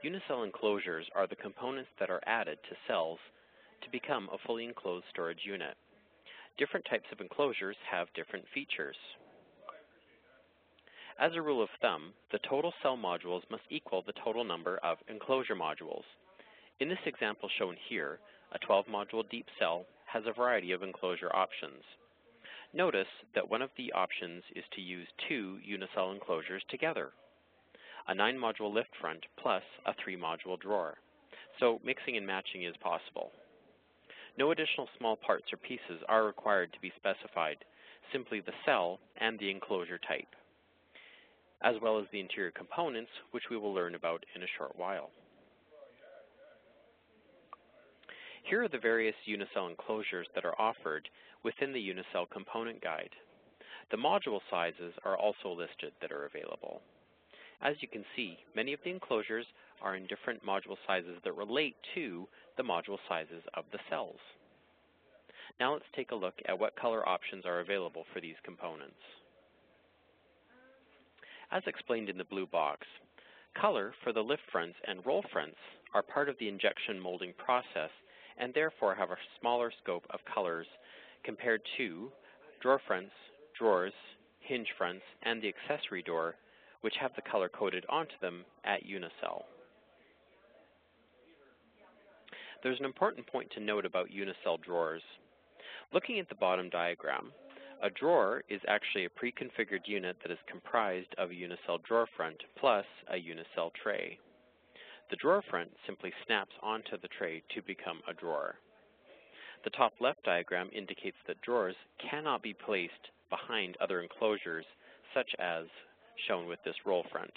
Unicell enclosures are the components that are added to cells to become a fully enclosed storage unit. Different types of enclosures have different features. As a rule of thumb, the total cell modules must equal the total number of enclosure modules. In this example shown here, a 12-module deep cell has a variety of enclosure options. Notice that one of the options is to use 2 Unicell enclosures together, a 9-module lift front plus a 3-module drawer. So mixing and matching is possible. No additional small parts or pieces are required to be specified, simply the cell and the enclosure type, as well as the interior components, which we will learn about in a short while. Here are the various Unicell enclosures that are offered within the Unicell component guide. The module sizes are also listed that are available. As you can see, many of the enclosures are in different module sizes that relate to the module sizes of the cells. Now let's take a look at what color options are available for these components. As explained in the blue box, color for the lift fronts and roll fronts are part of the injection molding process and therefore have a smaller scope of colors compared to drawer fronts, drawers, hinge fronts, and the accessory door, which have the color coded onto them at Unicell. There's an important point to note about Unicell drawers. Looking at the bottom diagram, a drawer is actually a pre-configured unit that is comprised of a Unicell drawer front plus a Unicell tray. The drawer front simply snaps onto the tray to become a drawer. The top left diagram indicates that drawers cannot be placed behind other enclosures, such as shown with this roll front.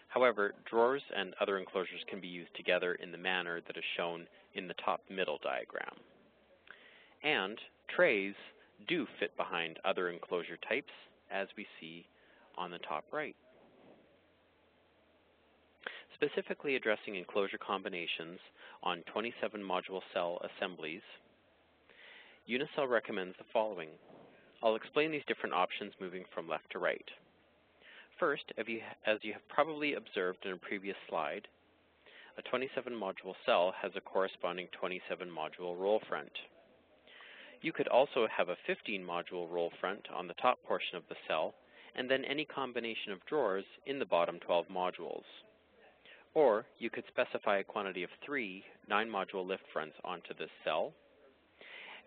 However, drawers and other enclosures can be used together in the manner that is shown in the top middle diagram. And trays do fit behind other enclosure types, as we see on the top right. Specifically addressing enclosure combinations on 27-module cell assemblies, Unicell recommends the following. I'll explain these different options moving from left to right. First, as you have probably observed in a previous slide, a 27-module cell has a corresponding 27-module roll front. You could also have a 15-module roll front on the top portion of the cell, and then any combination of drawers in the bottom 12 modules. Or you could specify a quantity of 3 9-module lift fronts onto this cell,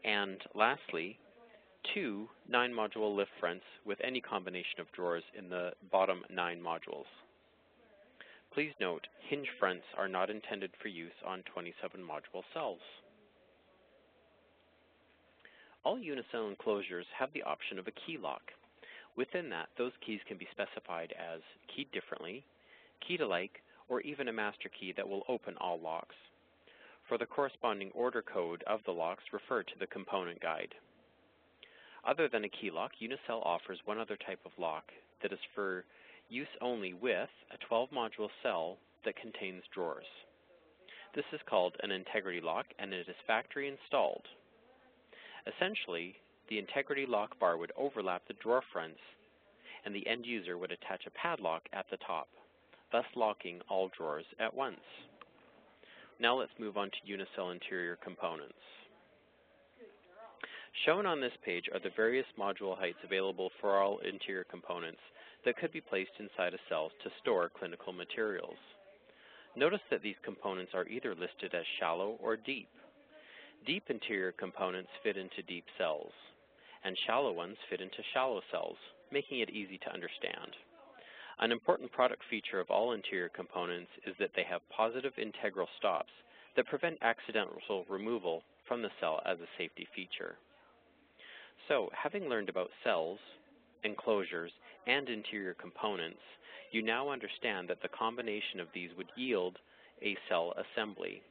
and lastly, 2 9-module lift fronts with any combination of drawers in the bottom 9 modules. Please note, hinge fronts are not intended for use on 27-module cells. All Unicell enclosures have the option of a key lock. Within that, those keys can be specified as keyed differently, keyed alike, or even a master key that will open all locks. For the corresponding order code of the locks, refer to the component guide. Other than a key lock, Unicell offers one other type of lock that is for use only with a 12-module cell that contains drawers. This is called an integrity lock, and it is factory installed. Essentially, the integrity lock bar would overlap the drawer fronts, and the end user would attach a padlock at the top, thus locking all drawers at once. Now let's move on to Unicell interior components. Shown on this page are the various module heights available for all interior components that could be placed inside a cell to store clinical materials. Notice that these components are either listed as shallow or deep. Deep interior components fit into deep cells, and shallow ones fit into shallow cells, making it easy to understand. An important product feature of all interior components is that they have positive integral stops that prevent accidental removal from the cell as a safety feature. So, having learned about cells, enclosures, and interior components, you now understand that the combination of these would yield a cell assembly.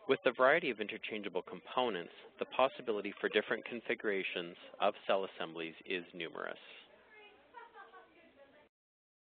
With the variety of interchangeable components, the possibility for different configurations of cell assemblies is numerous.